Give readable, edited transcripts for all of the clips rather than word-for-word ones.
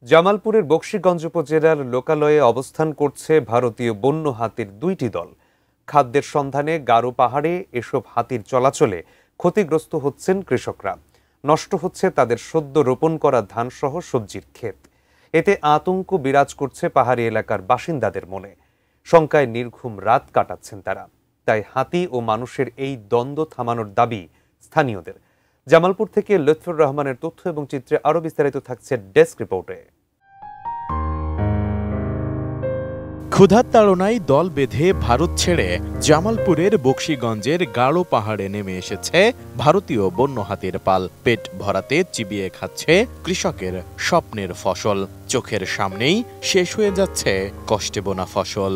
জামালপুরের বকশীগঞ্জ উপজেলার লোকালয়ে অবস্থান করছে ভারতীয় বন্য হাতির দুইটি দল। খাদ্যের সন্ধানে গারো পাহাড়ে এসব হাতির চলাচলে ক্ষতিগ্রস্ত হচ্ছেন কৃষকরা। নষ্ট হচ্ছে তাদের সদ্য রোপণ করা ধানসহ সবজির ক্ষেত। এতে আতঙ্ক বিরাজ করছে পাহাড়ি এলাকার বাসিন্দাদের মনে। শঙ্কায় নির্ঘুম রাত কাটাচ্ছেন তারা। তাই হাতি ও মানুষের এই দ্বন্দ্ব থামানোর দাবি স্থানীয়দের। জামালপুর থেকে লুৎফর রহমানের তথ্য এবং চিত্রে আরো বিস্তারিত থাকছে ডেস্ক রিপোর্টে। ক্ষুধার তাড়নায় দল বেঁধে ভারত ছেড়ে জামালপুরের বকশীগঞ্জের গাঢ় পাহাড়ে নেমে এসেছে ভারতীয় বন্য হাতির পাল। পেট ভরাতে চিবিয়ে খাচ্ছে কৃষকের স্বপ্নের ফসল। চোখের সামনেই শেষ হয়ে যাচ্ছে কষ্টে বোনা ফসল।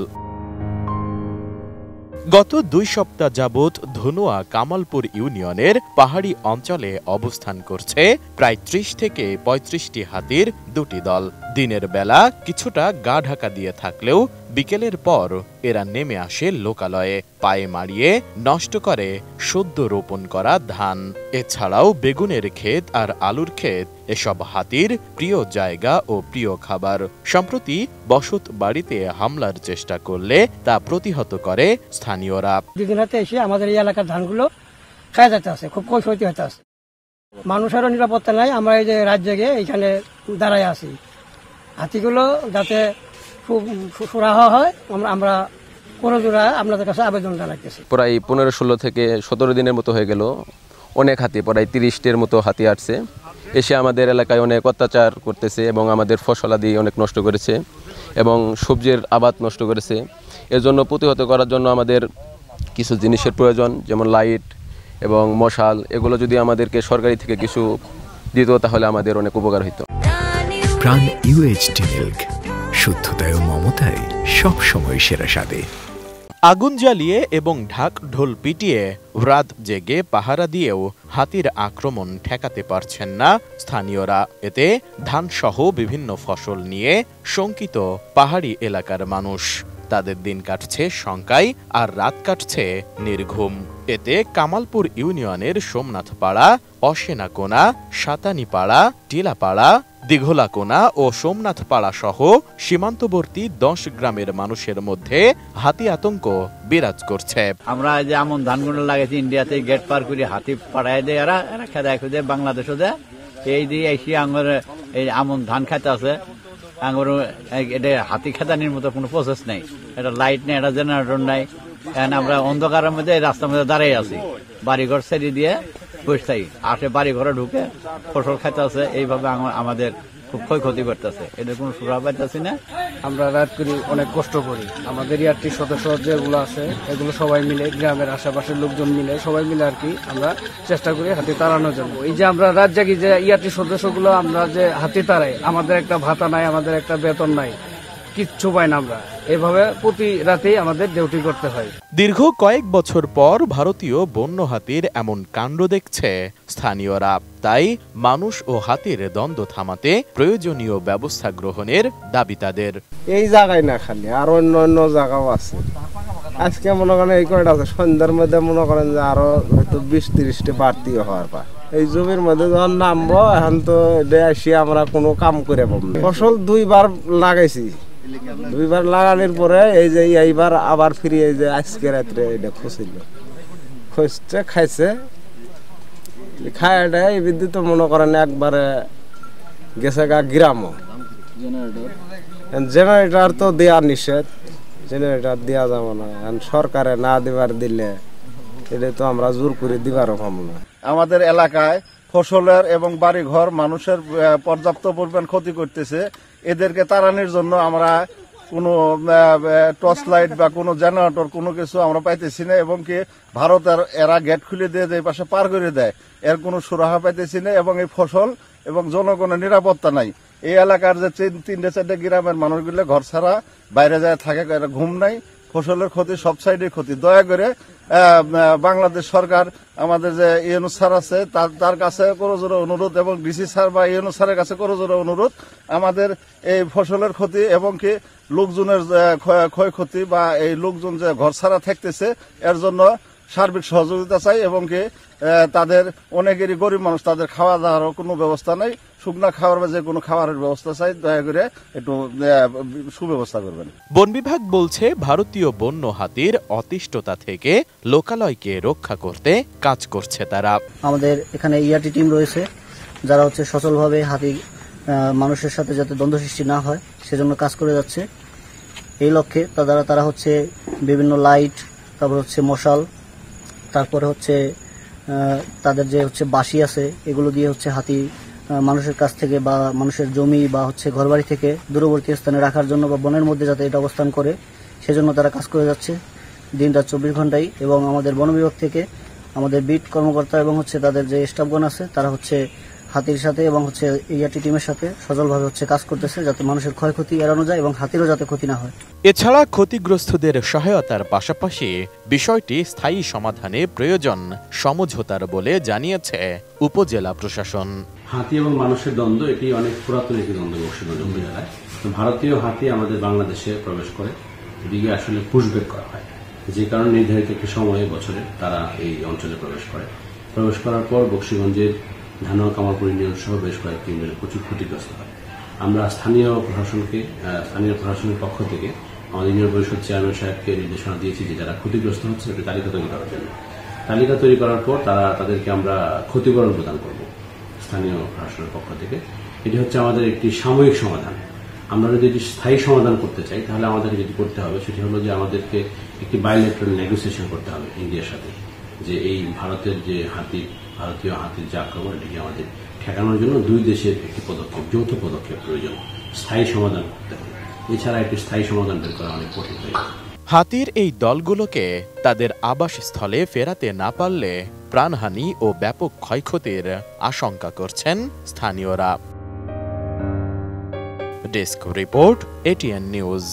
গত 2 সপ্তাহ যাবৎ ধনুয়া কামালপুর ইউনিয়নের পাহাড়ি অঞ্চলে অবস্থান করছে প্রায় 30 থেকে 35টি হাতির দুটি দল। দিনের বেলা কিছুটা গা ঢাকা দিয়ে থাকলেও বিকেলের পর এরা নেমে আসে লোকালয়ে। পায়ে মারিয়ে নষ্ট করে সদ্য রোপণ করা ধান। এছাড়াও বেগুনের ক্ষেত আর আলুর ক্ষেত এসব হাতির প্রিয় জায়গা ও প্রিয় খাবার। সম্প্রতি বসত বাড়িতে হামলার চেষ্টা করলে তা প্রতিহত করে স্থানীয়রা। দুদিন হাতে এসে আমাদের এই এলাকার ধানগুলো খাওয়া যাচ্ছে আছে, খুব ক্ষতি হতে আছে। মানুষেরও নিরাপত্তা নাই। আমরা এই যে রাত জেগে এইখানে দাঁড়ায় আছি, হাতিগুলো যাতে খুব সুরাহা হয় আমরা করজোড়া আপনাদের কাছে আবেদন জানাইতেছি। প্রায় 15-16 থেকে 17 দিনের মতো হয়ে গেল। অনেক হাতি, প্রায় 30টির মতো হাতি আসছে, এসে আমাদের এলাকায় অনেক অত্যাচার করতেছে এবং আমাদের ফসলাদি অনেক নষ্ট করেছে এবং সবজির আবাদ নষ্ট করেছে। এর জন্য প্রতিহত করার জন্য আমাদের কিছু জিনিসের প্রয়োজন, যেমন লাইট এবং মশাল। এগুলো যদি আমাদেরকে সরকারি থেকে কিছু দিত তাহলে আমাদের অনেক উপকার হতো। প্রাণ ইউএইচটি মিল্ক, শুদ্ধতায় ও মমতায় সবসময় সেরা স্বাদে। আগুন জ্বালিয়ে এবং ঢাক ঢোল পিটিয়ে রাত জেগে পাহারা দিয়েও হাতির আক্রমণ ঠেকাতে পারছেন না স্থানীয়রা। এতে ধানসহ বিভিন্ন ফসল নিয়ে শঙ্কিত পাহাড়ি এলাকার মানুষ। তাদের দিন কাটছে শঙ্কায় আর রাত কাটছে নির্ঘুম। এতে কামালপুর ইউনিয়নের সোমনাথপাড়া, অসেনাকোনা, সাতানিপাড়া, টিলাপাড়া, দিঘলাকোনা ও সোমনাথপাড়া সহ সীমান্তবর্তী 10 গ্রামের মানুষের মধ্যে হাতি আতঙ্ক বিরাজ করছে। আমরা যে আমন ধানগুলো লাগাইছি ইন্ডিয়াতে, গেট পার করে হাতি পাড়ায় দেয়, এরা খেদায় খুঁজে বাংলাদেশও দেয়। এই দিয়ে এসে আঙুর এই আমন ধান খাইতে আছে। আঙুর এটা হাতি খেদানির মতো কোনো প্রসেস নেই, এটা লাইট নেই, এটা জেনারেটর নাই। আমরা অন্ধকারের মধ্যে রাস্তার মধ্যে দাঁড়িয়ে আছি, বাড়িঘর ছেড়ে দিয়ে বসে আসে, বাড়ি ঘরে ঢুকে ফসল খাইতে আছে। এইভাবে আমাদের খুব ক্ষয়ক্ষতি করতেছে, এদের কোনো সুরাহা পাইতেছি না। আমরা রাত করি, অনেক কষ্ট করি। আমাদের ইয়ারটির সদস্য যেগুলো আছে এগুলো সবাই মিলে, গ্রামের আশেপাশের লোকজন মিলে সবাই মিলে আর কি আমরা চেষ্টা করি হাতি তাড়ানোর জন্য। এই যে আমরা রাত জাগি, যে ইয়ারটির সদস্যগুলো আমরা যে হাতি তাড়াই, আমাদের একটা ভাতা নাই, আমাদের একটা বেতন নাই, কিচ্ছু পাই না। আমরা এভাবে প্রতি রাতেই আমাদের ডিউটি করতে হয়। দীর্ঘ কয়েক বছর পর ভারতীয় বন্য হাতির এমন কাণ্ড দেখছে স্থানীয়রা। তাই মানুষ ও হাতির দ্বন্দ্ব থামাতে প্রয়োজনীয় ব্যবস্থা গ্রহণের দাবি তাদের। এই জায়গায় না, খালি আর অন্য অন্য জায়গাও আছে। আজকে মনে করেন এই কয়টা আছে, সন্ধ্যার মধ্যে মনে করেন যে আরো হয়তো 20-30টি বাড়তি হওয়ার পর এই জমির মধ্যে যখন নামবো, এখন তো আসি আমরা কোনো কাম করে পাবো না। ফসল 2বার লাগাইছি, 2বার লাগানোর পরে এই যে এইবার আবার ফিরে এই যে আজকে রাত্রে এটা খুঁজছিল, খুঁজতে খাইছে, খাইটা এই বিদ্যুৎ মনে করেন একবারে গেছে গা গ্রামও। জেনারেটর তো দেওয়া নিষেধ, জেনারেটর দেওয়া যাবো না। সরকারে না দিবার দিলে এটা তো আমরা জোর করে দিবারও পাবো না। আমাদের এলাকায় ফসলের এবং বাড়িঘর মানুষের পর্যাপ্ত পরিমাণ ক্ষতি করতেছে। এদেরকে তাড়ানোর জন্য আমরা কোনো টর্চ লাইট বা কোনো জেনারেটর কোনো কিছু আমরা পাইতেছি না, এবং কি ভারতের এরা গেট খুলে দিয়ে যে পাশে পার করে দেয়, এর কোনো সুরাহা পাইতেছি না। এবং এই ফসল এবং জনগণের নিরাপত্তা নাই। এই এলাকার যে 3-4 গ্রামের মানুষগুলো ঘর ছাড়া বাইরে যায় থাকে, ঘুম নাই, ফসলের ক্ষতি, সব সাইডের ক্ষতি। দয়া করে বাংলাদেশ সরকার আমাদের যে ইউনুস স্যার আছে তার কাছে করজোড়ে অনুরোধ, এবং ডিসি স্যার বা ইউনুস স্যারের কাছে করজোড়ে অনুরোধ, আমাদের এই ফসলের ক্ষতি এবং কি লোকজনের ক্ষয়ক্ষতি বা এই লোকজন যে ঘর ছাড়া থাকতেছে এর জন্য সার্বিক সহযোগিতা চাই। এবং কি তাদের অনেকেরই গরিব মানুষ, তাদের খাওয়া দাওয়ারও কোনো ব্যবস্থা নেই। শুকনা খাবার বা যে কোনো খাবারের ব্যবস্থা চাই, দয়া করে একটু সুব্যবস্থা করবেন। বন বিভাগ বলছে ভারতীয় বন্য হাতির অতিষ্ঠতা থেকে লোকালয়কে রক্ষা করতে কাজ করছে তারা। আমাদের এখানে ইয়ারটি টিম রয়েছে যারা হচ্ছে সচলভাবে হাতি মানুষের সাথে যাতে দ্বন্দ্ব সৃষ্টি না হয় সেজন্য কাজ করে যাচ্ছে। এই লক্ষ্যে তারা হচ্ছে বিভিন্ন লাইট, তারপর হচ্ছে মশাল, তারপরে হচ্ছে তাদের যে হচ্ছে বাঁশি আছে এগুলো দিয়ে হচ্ছে হাতি মানুষের কাছ থেকে বা মানুষের জমি বা হচ্ছে ঘরবাড়ি থেকে দূরবর্তী স্থানে রাখার জন্য বা বনের মধ্যে যাতে এটা অবস্থান করে সেজন্য তারা কাজ করে যাচ্ছে দিনরাত 24 ঘন্টায়। এবং আমাদের বন বিভাগ থেকে আমাদের বিট কর্মকর্তা এবং হচ্ছে তাদের যে স্টাফগণ আছে তারা হচ্ছে হাতির সাথে এবং হচ্ছে ইয়ারটি টিমের সাথে সচলভাবে হচ্ছে কাজ করতেছে যাতে মানুষের ক্ষয়ক্ষতি এড়ানো যায় এবং হাতিরও যাতে ক্ষতি না হয়। এছাড়া ক্ষতিগ্রস্তদের সহায়তার পাশাপাশি বিষয়টি স্থায়ী সমাধানে প্রয়োজন সমঝোতার বলে জানিয়েছে উপজেলা প্রশাসন। হাতি এবং মানুষের দ্বন্দ্ব এটি অনেক পুরাতন একটি দ্বন্দ্ব বক্সিগঞ্জ উপজেলায়। ভারতীয় হাতি আমাদের বাংলাদেশে প্রবেশ করে, এদিকে আসলে পুশব্যাক করা হয়, যে কারণে নির্ধারিত একটি সময়ে বছরে তারা এই অঞ্চলে প্রবেশ করার পর বক্সিগঞ্জের ধানোয়া কামারপুর ইউনিয়ন সহ বেশ কয়েকটি ইউনিয়নে প্রচুর ক্ষতিগ্রস্ত হয়। আমরা স্থানীয় প্রশাসনের পক্ষ থেকে আমাদের ইউনিয়ন পরিষদ চেয়ারম্যান সাহেবকে নির্দেশনা দিয়েছি যে যারা ক্ষতিগ্রস্ত হচ্ছে একটি তালিকা তৈরি করার জন্য। তালিকা তৈরি করার পর তাদেরকে আমরা ক্ষতিপূরণ প্রদান করব স্থানীয় প্রশাসনের পক্ষ থেকে। এটি হচ্ছে আমাদের একটি সাময়িক সমাধান। আমরা যদি এটি স্থায়ী সমাধান করতে চাই তাহলে আমাদেরকে যেটি করতে হবে সেটি হলো যে আমাদেরকে একটি বাইলেটারাল নেগোসিয়েশন করতে হবে ইন্ডিয়ার সাথে, যে এই ভারতীয় হাতির যে আক্রমণ এটিকে আমাদের ঠেকানোর জন্য দুই দেশের একটি যৌথ পদক্ষেপ প্রয়োজন, স্থায়ী সমাধান করতে হবে। এছাড়া একটি স্থায়ী সমাধান বের করা অনেক কঠিন হয়ে যাবে। হাতির এই দলগুলোকে তাদের আবাসস্থলে ফেরাতে না পারলে প্রাণহানি ও ব্যাপক ক্ষয়ক্ষতির আশঙ্কা করছেন স্থানীয়রা। Desk report, ATN news.